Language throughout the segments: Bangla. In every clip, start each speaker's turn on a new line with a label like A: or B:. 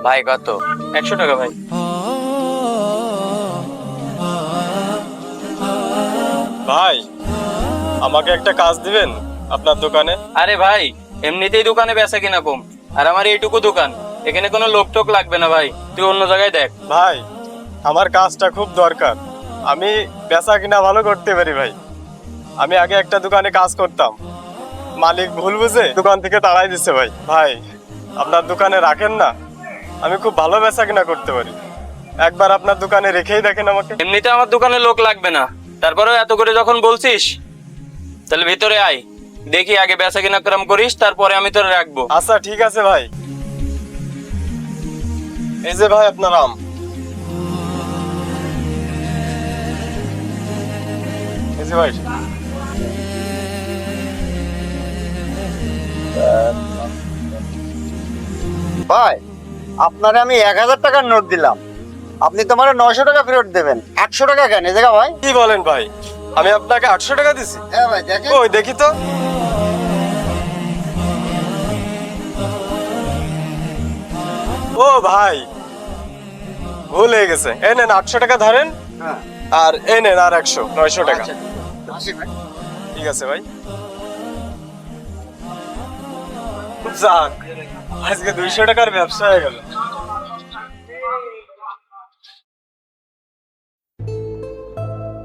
A: ভাই কত?
B: 100 টাকা ভাই।
C: ভাই আমাকে একটা কাজ দিবেন আপনার দোকানে?
B: আরে ভাই, এমনিতেই দোকানে বেচা কিনা কম, আর আমার এইটুকু দোকান, এখানে কোনো লোক টোক লাগবে না ভাই, তুই অন্য জায়গায় দেখ।
C: ভাই আমার কাজটা খুব দরকার, আমি বেচা কিনা ভালো করতে পারি ভাই। আমি আগে একটা দোকানে কাজ করতাম, মালিক ভুল বুঝে দোকান থেকে তাড়াই দিচ্ছে ভাই। ভাই আপনার দোকানে রাখেন না, আমি খুব ভালো বেচা কিনা করতে পারি, একবার আপনার দোকানে রেখেই দেখেন আমাকে।
B: এমনিতে আমার দোকানে লোক লাগবে না, তারপরেও এত করে যখন বলছিস, তাহলে ভিতরে আয়, দেখি আগে বেচা কিনা কেরম করিস, তারপরে আমি তোরে রাখবো।
C: আচ্ছা ঠিক আছে ভাই। এই যে ভাই আপনার আম। এই যে ভাই।
D: ভাই আপনারে আমি 1000 টাকার নোট দিলাম, আপনি তোমার 900 টাকা ফেরত দেবেন। 800 টাকা কেন এই জায়গা ভাই?
C: কি বলেন ভাই, আমি আপনাকে 800 টাকা দিছি?
D: হ্যাঁ ভাই দেখেন।
C: ওই দেখি তো। ও ভাই ভুল হয়ে গেছে, এই নেন 800 টাকা ধরেন,
D: হ্যাঁ
C: আর এই নেন আর 100, 900 টাকা।
D: আচ্ছা, আসি ভাই।
C: ঠিক আছে ভাই। যাক, আজকে 200 টাকার ব্যবসা হয়ে গেল।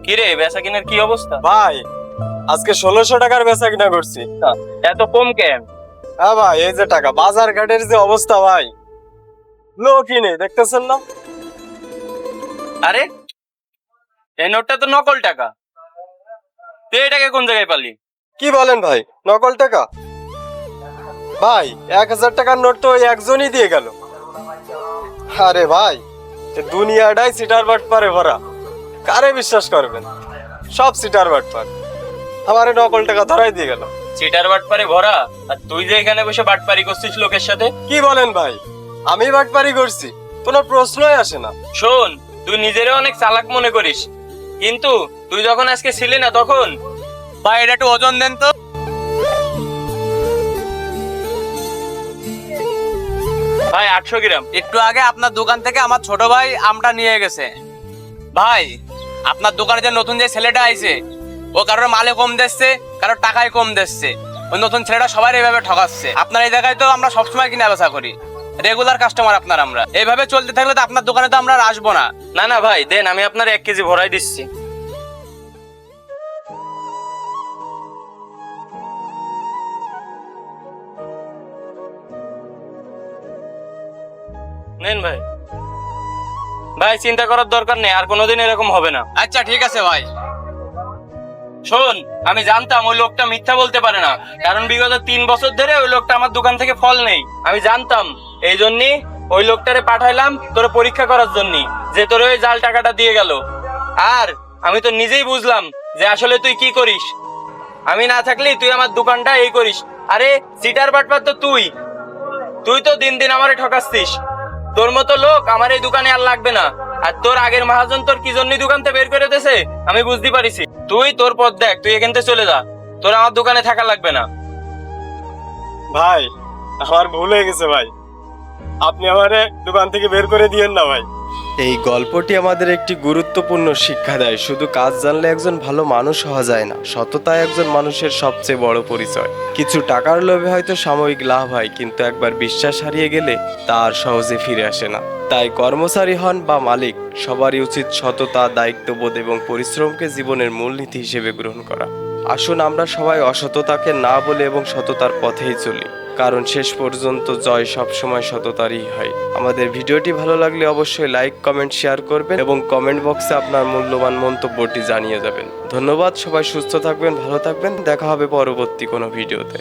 B: কি রে, বেচা কিনার কি অবস্থা?
C: ভাই আজকে 1600 টাকার বেচা কিনা করছি।
B: এত কম কেন?
C: হ্যাঁ ভাই, এই যে টাকা, বাজার ঘাটের যে অবস্থা ভাই, লোকই নেই, দেখতেছেন না?
B: আরে এই নোটটা তো নকল টাকা, তুই এটাকে কোন জায়গায় পালি?
C: কি বলেন ভাই, নকল টাকা? ভাই 1000 টাকার নোট তো ওই একজনই দিয়ে গেল। আরে ভাই এ দুনিয়াটাই সিটার বাটপারে ভরা, কারে বিশ্বাস করবেন, সব সিটার বাটপার। আমারে নকল টাকা ধরাই দিয়ে গেল।
B: চিটার বাটপারে ভরা, আর তুই যে এখানে বসে বাটপারি করছিস লোকের সাথে।
C: কি বলেন ভাই, আমি বাটপারি করছি? কোনো প্রশ্নই আসে না।
B: শোন, তুই নিজেরও অনেক চালাক মনে করিস, কিন্তু তুই যখন আজকে ছিলি না তখন। ভাই এটা একটু ওজন দেন তো। ভাই 800 গ্রাম।
E: একটু আগে আপনার দোকান থেকে আমার ছোট ভাই আমটা নিয়ে গেছে। ভাই আপনার দোকানে যে নতুন যে ছেলেটা আইছে, ও কারোর মালে কম দিচ্ছে, কারোর টাকায় কম দিচ্ছে। ওই নতুন ছেলেটা সবাই এইভাবে ঠকাচ্ছে। আপনার এই জায়গায় তো আমরা সবসময় কিনা বেচা করি, রেগুলার কাস্টমার আপনার। আমরা এইভাবে চলতে থাকলে তো আপনার দোকানে তো আমরা আর আসবো না।
B: না না ভাই দেন, আমি আপনার 1 কেজি ভরাই দিচ্ছি। নেন ভাই। ভাই চিন্তা করার দরকার নেই, আর কোনোদিন এরকম হবে না।
E: আচ্ছা ঠিক আছে ভাই।
B: শোন, আমি জানতাম ওই লোকটা মিথ্যা বলতে পারে না, কারণ বিগত 3 বছর ধরে ওই লোকটা আমার দোকান থেকে ফল নেই। আমি জানতাম, এই জন্যই ওই লোকটারে পাঠাইলাম তোর পরীক্ষা করার জন্য, যে তোর ওই জাল টাকাটা দিয়ে গেল। আর আমি তো নিজেই বুঝলাম যে আসলে তুই কি করিস। আমি না থাকলেই তুই আমার দোকানটা এই করিস। আরে সিটার বাটপার তো তুই তো দিন দিন আমারে ঠকাচ্ছিস। তোর মতো লোক আমার এই দোকানে আর লাগবে না। আর তোর আগের মহাজন তোর কি জন্য দোকান থেকে বের করে দিয়েছে আমি বুঝতে পারিছি। তুই তোর পথ দেখ, তুই এখান থেকে চলে যা, তোর আমার দোকানে থাকা লাগবে না।
C: ভাই আমার ভুল হয়ে গেছে ভাই, আপনি আমারে দোকান থেকে বের করে দিয়েন না ভাই। এই গল্পটি আমাদের একটি গুরুত্বপূর্ণ শিক্ষা দেয়, শুধু কাজ জানলে একজন ভালো মানুষ হওয়া যায় না, সততা একজন মানুষের সবচেয়ে বড় পরিচয়। কিছু টাকার লোভে হয়তো সাময়িক লাভ হয়, কিন্তু একবার বিশ্বাস হারিয়ে গেলে তা আর সহজে ফিরে আসে না। তাই কর্মচারী হন বা মালিক, সবারই উচিত সততা, দায়িত্ববোধ এবং পরিশ্রমকে জীবনের মূলনীতি হিসেবে গ্রহণ করা। আসুন আমরা সবাই অসততাকে না বলে এবং সততার পথেই চলি, কারণ শেষ পর্যন্ত জয় সবসময় সততারই হয়। আমাদের ভিডিওটি ভালো লাগলে অবশ্যই লাইক, কমেন্ট, শেয়ার করবেন এবং কমেন্ট বক্সে আপনার মূল্যবান মন্তব্যটি জানিয়ে যাবেন। ধন্যবাদ, সবাই সুস্থ থাকবেন, ভালো থাকবেন, দেখা হবে পরবর্তী কোনো ভিডিওতে।